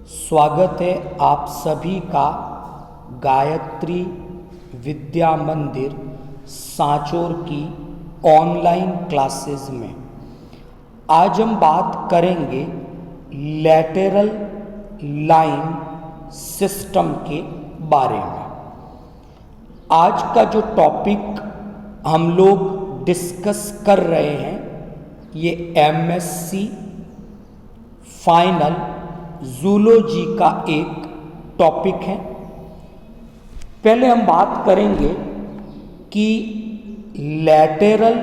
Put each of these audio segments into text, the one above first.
स्वागत है आप सभी का गायत्री विद्या मंदिर सांचौर की ऑनलाइन क्लासेस में। आज हम बात करेंगे लैटेरल लाइन सिस्टम के बारे में। आज का जो टॉपिक हम लोग डिस्कस कर रहे हैं ये एमएससी फाइनल जूलॉजी का एक टॉपिक है। पहले हम बात करेंगे कि लैटेरल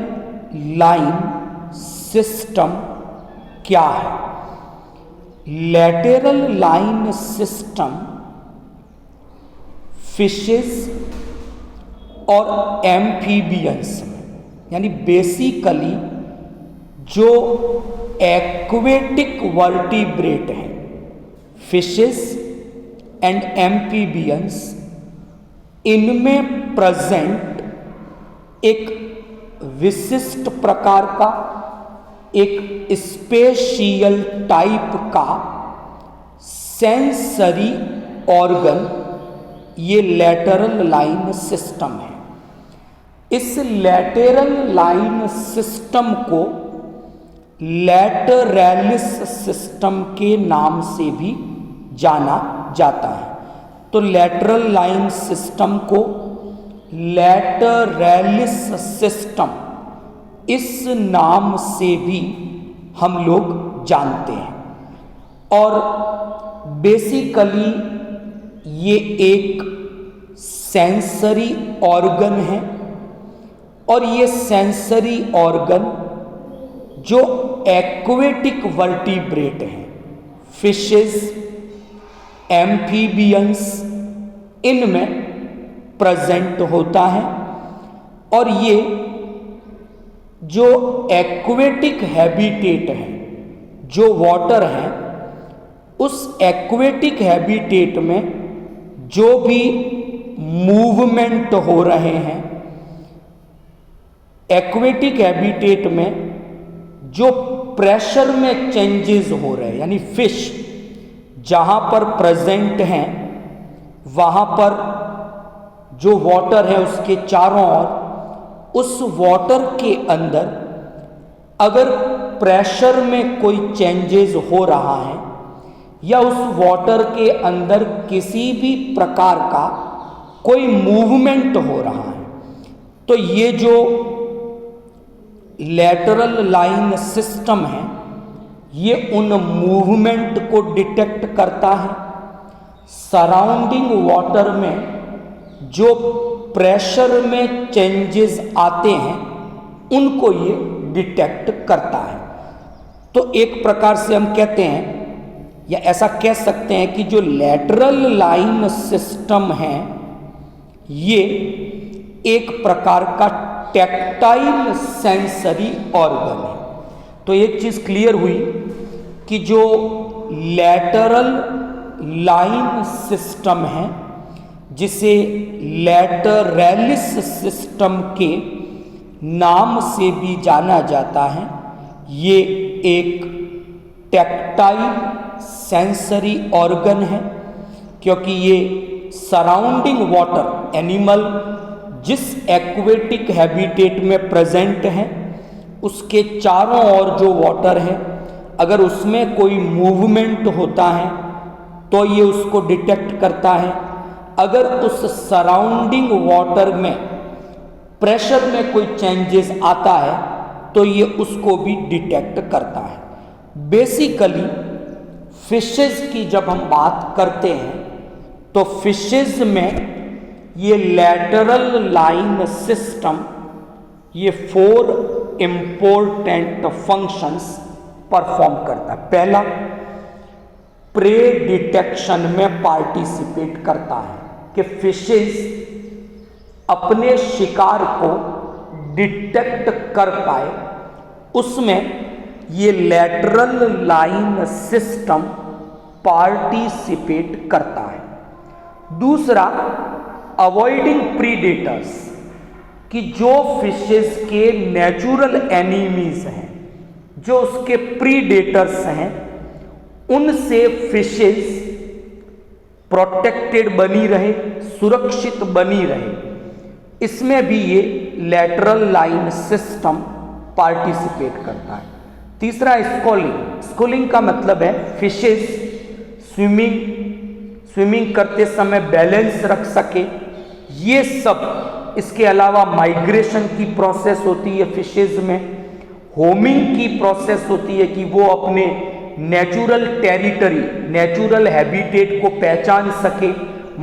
लाइन सिस्टम क्या है। लैटेरल लाइन सिस्टम फिशेस और एम्फीबियंस में, यानी बेसिकली जो एक्वेटिक वर्टिब्रेट हैं, फिशेस एंड एम्फीबियंस, इनमें प्रेजेंट एक विशिष्ट प्रकार का एक स्पेशियल टाइप का सेंसरी ऑर्गन ये लैटेरल लाइन सिस्टम है। इस लैटेरल लाइन सिस्टम को लैटरैलिस सिस्टम के नाम से भी जाना जाता है। तो लैटरल लाइन सिस्टम को लैटरैलिस सिस्टम इस नाम से भी हम लोग जानते हैं। और बेसिकली ये एक सेंसरी ऑर्गन है और ये सेंसरी ऑर्गन जो एक्वेटिक वर्टिब्रेट हैं, फिशेस, एम्फीबियंस, इनमें प्रेजेंट होता है। और ये जो एक्वेटिक हैबिटेट है, जो वाटर है, उस एक्वेटिक हैबिटेट में जो भी मूवमेंट हो रहे हैं, एक्वेटिक हैबिटेट में जो प्रेशर में चेंजेस हो रहे हैं, यानी फिश जहाँ पर प्रेजेंट हैं वहाँ पर जो वाटर है उसके चारों ओर, उस वाटर के अंदर अगर प्रेशर में कोई चेंजेस हो रहा है या उस वाटर के अंदर किसी भी प्रकार का कोई मूवमेंट हो रहा है, तो ये जो लैटेरल लाइन सिस्टम है ये उन मूवमेंट को डिटेक्ट करता है। सराउंडिंग वाटर में जो प्रेशर में चेंजेस आते हैं उनको ये डिटेक्ट करता है। तो एक प्रकार से हम कहते हैं या ऐसा कह सकते हैं कि जो लैटेरल लाइन सिस्टम है ये एक प्रकार का टैक्टाइल सेंसरी ऑर्गन है। तो एक चीज क्लियर हुई कि जो लैटेरल लाइन सिस्टम है जिसे लैटरैलिस सिस्टम के नाम से भी जाना जाता है, ये एक टैक्टाइल सेंसरी ऑर्गन है, क्योंकि ये सराउंडिंग वाटर, एनिमल जिस एक्वेटिक हैबिटेट में प्रेजेंट है उसके चारों ओर जो वाटर है, अगर उसमें कोई मूवमेंट होता है तो ये उसको डिटेक्ट करता है। अगर उस सराउंडिंग वाटर में प्रेशर में कोई चेंजेस आता है तो ये उसको भी डिटेक्ट करता है। बेसिकली फिशेस की जब हम बात करते हैं तो फिशेस में ये लैटेरल लाइन सिस्टम ये 4 इम्पोर्टेंट फंक्शंस परफॉर्म करता है। पहला, प्रे डिटेक्शन में पार्टिसिपेट करता है कि फिशेस अपने शिकार को डिटेक्ट कर पाए, उसमें ये लैटेरल लाइन सिस्टम पार्टिसिपेट करता है। दूसरा, अवॉइडिंग प्रीडेटर्स, कि जो फिशेस के नेचुरल एनिमीज हैं, जो उसके प्रीडेटर्स हैं, उनसे फिशेस प्रोटेक्टेड बनी रहे, सुरक्षित बनी रहे, इसमें भी ये लेटरल लाइन सिस्टम पार्टिसिपेट करता है। तीसरा स्कूलिंग। स्कूलिंग का मतलब है फिशेस स्विमिंग करते समय बैलेंस रख सके, ये सब। इसके अलावा माइग्रेशन की प्रोसेस होती है फिशेज में, होमिंग की प्रोसेस होती है कि वो अपने नेचुरल टेरिटरी, नेचुरल हैबिटेट को पहचान सके,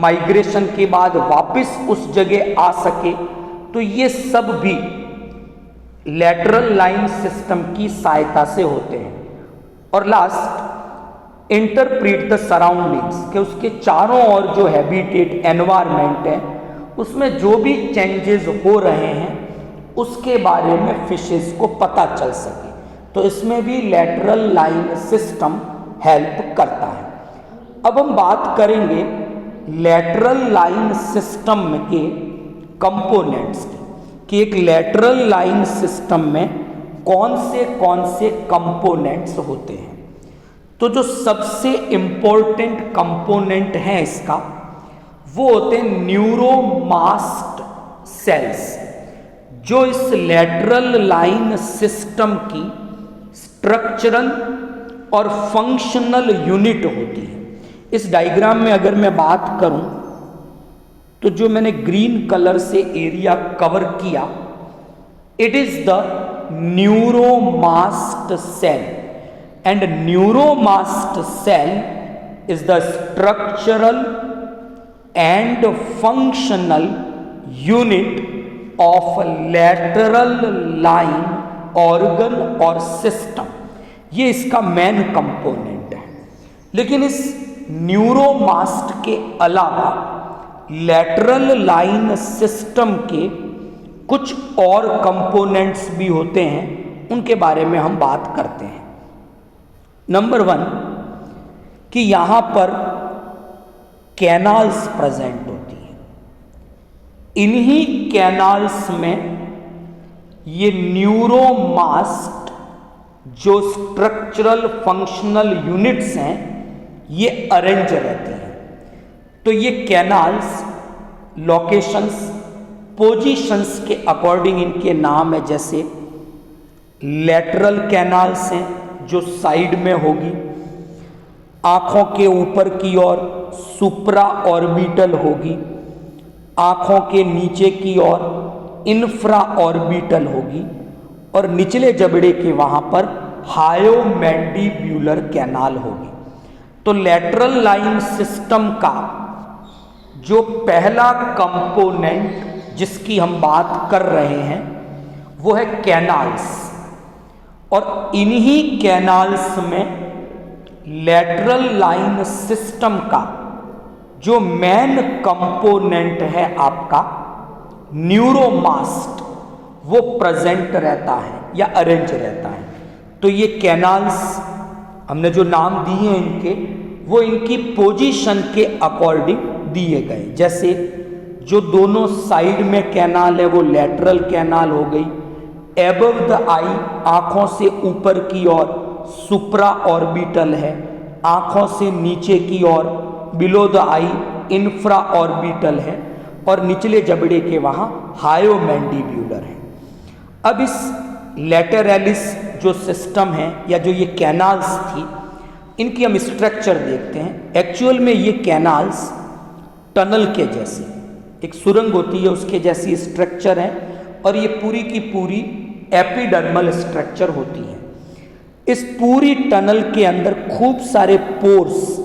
माइग्रेशन के बाद वापस उस जगह आ सके। तो ये सब भी लेटरल लाइन सिस्टम की सहायता से होते हैं। और लास्ट, इंटरप्रीट द सराउंडिंग्स, कि उसके चारों ओर जो हैबिटेट एनवायरनमेंट है उसमें जो भी चेंजेस हो रहे हैं उसके बारे में फिशेस को पता चल सके। तो इसमें भी लेटरल लाइन सिस्टम हेल्प करता है। अब हम बात करेंगे लेटरल लाइन सिस्टम के कंपोनेंट्स की, कि एक लेटरल लाइन सिस्टम में कौन से कंपोनेंट्स होते हैं। तो जो सबसे इंपॉर्टेंट कंपोनेंट है इसका, वो होते हैं न्यूरोमास्ट सेल्स, जो इस लेटरल लाइन सिस्टम की स्ट्रक्चरल और फंक्शनल यूनिट होती है। इस डायग्राम में अगर मैं बात करूं तो जो मैंने ग्रीन कलर से एरिया कवर किया, it is the neuromast cell, and neuromast cell is the structural and functional unit of lateral line organ और सिस्टम। ये इसका मेन कंपोनेंट है। लेकिन इस न्यूरोमास्ट के अलावा लेटरल लाइन सिस्टम के कुछ और कंपोनेंट्स भी होते हैं, उनके बारे में हम बात करते हैं। नंबर 1, कि यहां पर कैनाल्स प्रेजेंट होती हैं। इन्हीं कैनाल्स में ये न्यूरोमास्ट जो स्ट्रक्चरल फंक्शनल यूनिट्स हैं ये अरेंज रहती हैं। तो ये कैनाल्स लोकेशंस, पोजीशंस के अकॉर्डिंग इनके नाम है। जैसे लेटरल कैनाल्स हैं जो साइड में होगी, आंखों के ऊपर की ओर सुप्रा ऑर्बिटल होगी, आंखों के नीचे की ओर इंफ्रा ऑर्बिटल होगी, और निचले जबड़े के वहां पर हायोमैंडिब्यूलर कैनाल होगी। तो लेटरल लाइन सिस्टम का जो पहला कंपोनेंट जिसकी हम बात कर रहे हैं वो है कैनाल्स, और इन्हीं कैनाल्स में लेटरल लाइन सिस्टम का जो मेन कंपोनेंट है आपका न्यूरोमास्ट, वो प्रेजेंट रहता है या अरेंज रहता है। तो ये कैनाल्स हमने जो नाम दिए हैं इनके, वो इनकी पोजीशन के अकॉर्डिंग दिए गए। जैसे जो दोनों साइड में कैनाल है वो लेटरल कैनाल हो गई, एबव द आई आंखों से ऊपर की ओर सुप्रा ऑर्बिटल है, आंखों से नीचे की ओर below the eye infraorbital है, और निचले जबड़े के वहां हायोमैंडिब्यूलर है। अब इस लेटरलिस जो सिस्टम है या जो ये कैनाल्स थी, इनकी हम स्ट्रक्चर देखते हैं। एक्चुअल में ये कैनाल्स टनल के जैसे, एक सुरंग होती है उसके जैसी स्ट्रक्चर है, और ये पूरी की पूरी एपिडर्मल स्ट्रक्चर होती है। इस पूरी टनल के अंदर खूब सारे पोर्स,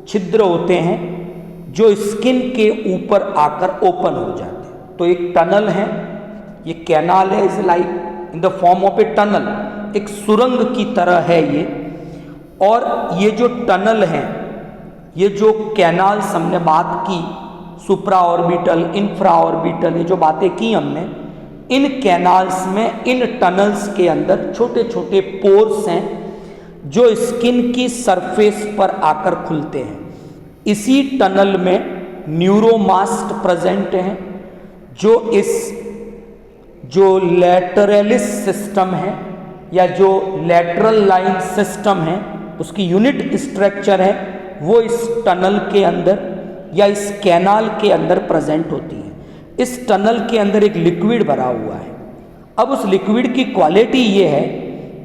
छिद्र होते हैं जो स्किन के ऊपर आकर ओपन हो जाते हैं। तो एक टनल है, ये कैनाल है, is like in the form of a tunnel, एक सुरंग की तरह है ये। और ये जो टनल है, ये जो कैनाल्स हमने बात की, सुप्रा ऑर्बिटल, इंफ्रा ऑर्बिटल, ये जो बातें की हमने, इन कैनाल्स में, इन टनल्स के अंदर छोटे छोटे पोर्स हैं जो स्किन की सरफेस पर आकर खुलते हैं। इसी टनल में न्यूरोमास्ट प्रेजेंट हैं, जो लेटरलिस सिस्टम है या जो लेटरल लाइन सिस्टम है उसकी यूनिट स्ट्रक्चर है, वो इस टनल के अंदर या इस कैनाल के अंदर प्रेजेंट होती है। इस टनल के अंदर एक लिक्विड भरा हुआ है। अब उस लिक्विड की क्वालिटी ये है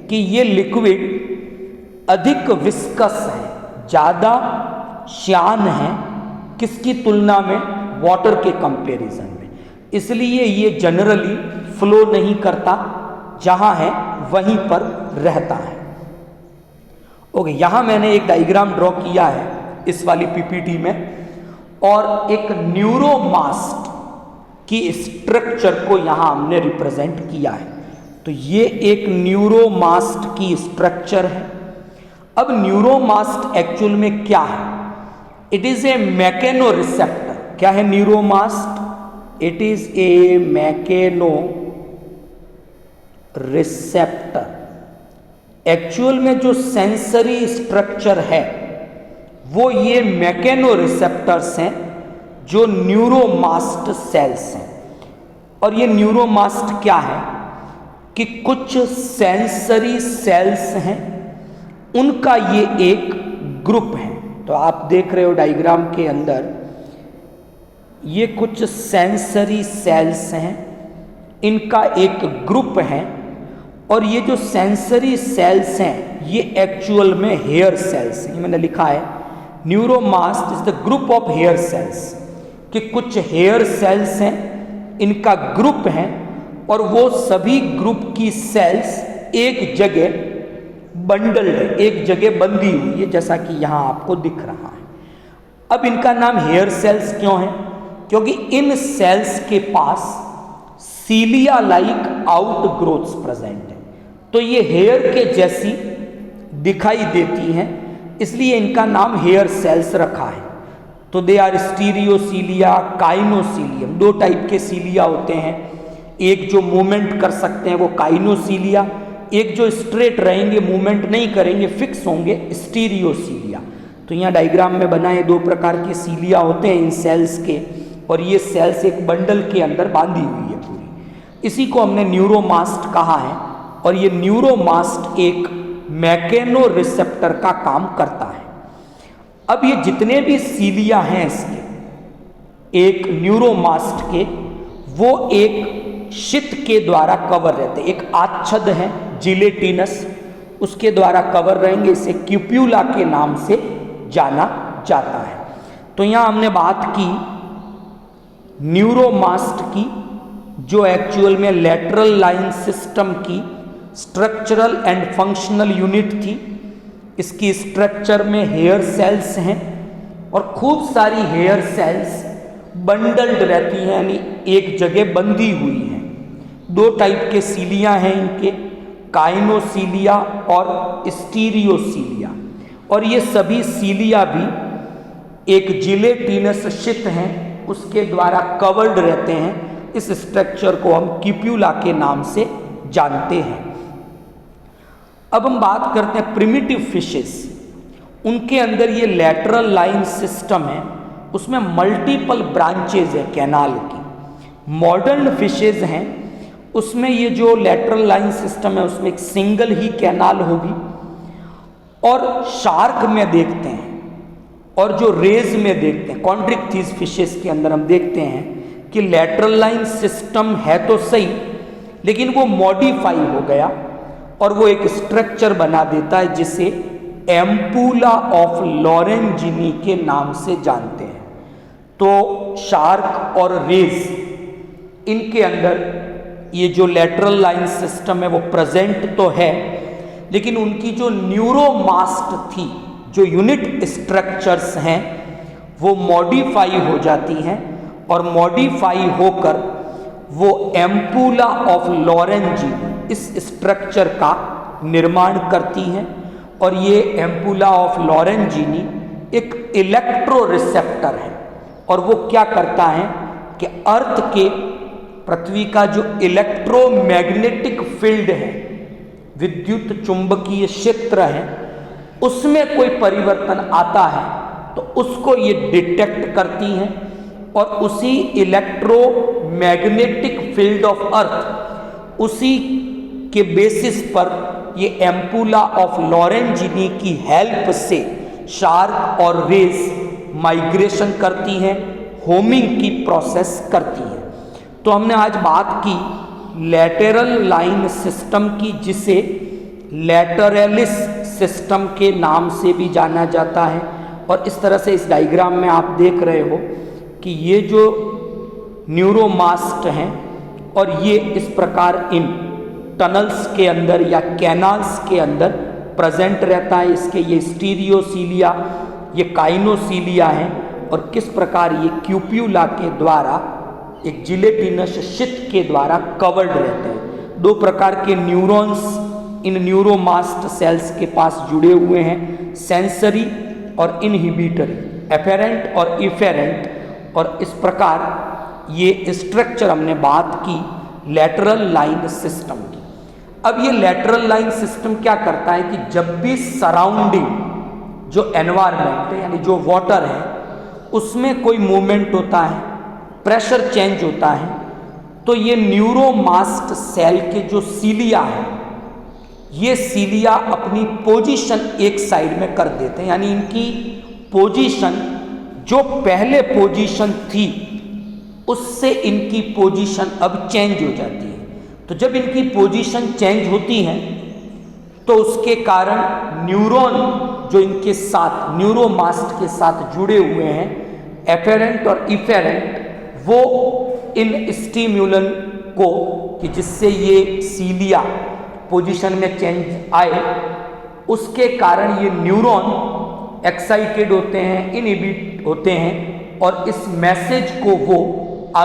कि ये लिक्विड अधिक विस्कस है, ज़्यादा श्यान है, किसकी तुलना में? वाटर के कंपैरिजन में। इसलिए ये जनरली फ्लो नहीं करता, जहाँ है वहीं पर रहता है। ओके, यहाँ मैंने एक डायग्राम ड्रॉ किया है इस वाली पीपीटी में, और एक न्यूरोमास्ट की स्ट्रक्चर को यहाँ हमने रिप्रेजेंट किया है। तो ये एक न्यूरोमास्ट की स्ट्रक्चर है। अब न्यूरोमास्ट एक्चुअल में क्या है? It is a mechanoreceptor. क्या है neuromast? It is a mechanoreceptor. Actual में जो सेंसरी स्ट्रक्चर है वो ये मैकेनो रिसेप्टर्स हैं, जो न्यूरोमास्ट सेल्स हैं। और ये न्यूरोमास्ट क्या है कि कुछ सेंसरी सेल्स हैं, उनका ये एक ग्रुप है। तो आप देख रहे हो डायग्राम के अंदर ये कुछ सेंसरी सेल्स हैं, इनका एक ग्रुप है। और ये जो सेंसरी सेल्स हैं ये एक्चुअल में हेयर सेल्स हैं। मैंने लिखा है neuromast is the group of hair cells, कि कुछ हेयर सेल्स हैं, इनका ग्रुप है, और वो सभी ग्रुप की सेल्स एक जगह बंडल्ड है, एक जगह बंधी हुई है, जैसा कि यहाँ आपको दिख रहा है। अब इनका नाम हेयर सेल्स क्यों है? क्योंकि इन सेल्स के पास सीलिया लाइक आउटग्रोथ्स प्रेजेंट है। तो ये हेयर के जैसी दिखाई देती हैं, इसलिए इनका नाम हेयर सेल्स रखा है। तो दे आर स्टीरियोसीलिया, काइनोसीलियम। दो टाइप के सीलिया होते हैं, एक जो मूवमेंट कर सकते हैं वो काइनोसीलिया, एक जो स्ट्रेट रहेंगे, मूवमेंट नहीं करेंगे, फिक्स होंगे, स्टीरियोसीलिया। तो यहाँ डायग्राम में बनाए दो प्रकार के सीलिया होते हैं इन सेल्स के, और ये सेल्स एक बंडल के अंदर बांधी हुई है पूरी। इसी को हमने न्यूरोमास्ट कहा है, और ये न्यूरोमास्ट एक मैकेनो रिसेप्टर का काम करता है। अब ये जितने भी सीलिया हैं इसके, एक न्यूरोमास्ट के, वो एक शीत के द्वारा कवर रहते हैं। एक आच्छद है जिलेटिनस, उसके द्वारा कवर रहेंगे, इसे क्यूप्यूला के नाम से जाना जाता है। तो यहाँ हमने बात की न्यूरोमास्ट की, जो एक्चुअल में लैटरल लाइन सिस्टम की स्ट्रक्चरल एंड फंक्शनल यूनिट थी। इसकी स्ट्रक्चर में हेयर सेल्स हैं, और खूब सारी हेयर सेल्स बंडल्ड रहती हैं, यानी एक जगह बंधी हुई हैं। दो टाइप के सीलिया हैं इनके, काइनोसीलिया और स्टीरियोसीलिया। और ये सभी सीलिया भी एक जिलेटिनस शीट हैं, उसके द्वारा कवर्ड रहते हैं। इस स्ट्रक्चर को हम क्यूप्यूला के नाम से जानते हैं। अब हम बात करते हैं प्रिमिटिव फिशेस। उनके अंदर ये लैटरल लाइन सिस्टम है, उसमें मल्टीपल ब्रांचेज है कैनाल की। मॉडर्न फिशेज हैं, उसमें ये जो लैटरल लाइन सिस्टम है उसमें एक सिंगल ही कैनाल होगी। और शार्क में देखते हैं, और जो रेज में देखते हैं, कॉन्ड्रिक्थीज फिशेस के अंदर हम देखते हैं कि लैटरल लाइन सिस्टम है तो सही, लेकिन वो मॉडिफाई हो गया और वो एक स्ट्रक्चर बना देता है जिसे एम्पूला ऑफ लॉरेंजिनी के नाम से जानते हैं। तो शार्क और रेज, इनके अंदर ये जो लैटरल लाइन सिस्टम है वो प्रेजेंट तो है, लेकिन उनकी जो न्यूरोमास्ट थी, जो यूनिट स्ट्रक्चर्स हैं, वो मॉडिफाई हो जाती हैं, और मॉडिफाई होकर वो एम्पूला ऑफ लॉरेंजिनी इस स्ट्रक्चर का निर्माण करती हैं। और ये एम्पूला ऑफ लॉरेंजिनी एक इलेक्ट्रो रिसेप्टर है, और वो क्या करता है कि अर्थ के, पृथ्वी का जो इलेक्ट्रोमैग्नेटिक फील्ड है, विद्युत चुंबकीय क्षेत्र है, उसमें कोई परिवर्तन आता है तो उसको ये डिटेक्ट करती हैं, और उसी इलेक्ट्रोमैग्नेटिक फील्ड ऑफ अर्थ, उसी के बेसिस पर ये एम्पूला ऑफ लॉरेंजिनी की हेल्प से शार्क और रेस माइग्रेशन करती हैं, होमिंग की प्रोसेस करती हैं। तो हमने आज बात की लैटेरल लाइन सिस्टम की, जिसे लैटरलिस सिस्टम के नाम से भी जाना जाता है। और इस तरह से इस डायग्राम में आप देख रहे हो कि ये जो न्यूरोमास्ट हैं और ये इस प्रकार इन टनल्स के अंदर या कैनाल्स के अंदर प्रेजेंट रहता है। इसके ये स्टीरियोसीलिया, ये काइनोसीलिया हैं और किस प्रकार ये क्यूप्यूला के द्वारा एक जिलेटिनस शीथ के द्वारा कवर्ड रहते हैं। दो प्रकार के न्यूरॉन्स इन न्यूरोमास्ट सेल्स के पास जुड़े हुए हैं, सेंसरी और इनहिबिटरी, एफेरेंट और इफेरेंट। और इस प्रकार ये स्ट्रक्चर हमने बात की लैटरल लाइन सिस्टम की। अब ये लैटरल लाइन सिस्टम क्या करता है कि जब भी सराउंडिंग जो एनवायरनमेंट है यानी जो वाटर है उसमें कोई मूवमेंट होता है, प्रेशर चेंज होता है, तो ये न्यूरोमास्ट सेल के जो सीलिया है, ये सीलिया अपनी पोजीशन एक साइड में कर देते हैं। यानी इनकी पोजीशन जो पहले पोजीशन थी उससे इनकी पोजीशन अब चेंज हो जाती है। तो जब इनकी पोजीशन चेंज होती है तो उसके कारण न्यूरॉन जो इनके साथ न्यूरोमास्ट के साथ जुड़े हुए हैं, एफेरेंट और इफेरेंट, वो इन स्टिम्युलन को कि जिससे ये सीलिया पोजीशन में चेंज आए, उसके कारण ये न्यूरॉन एक्साइटेड होते हैं, इनहिबिट होते हैं और इस मैसेज को वो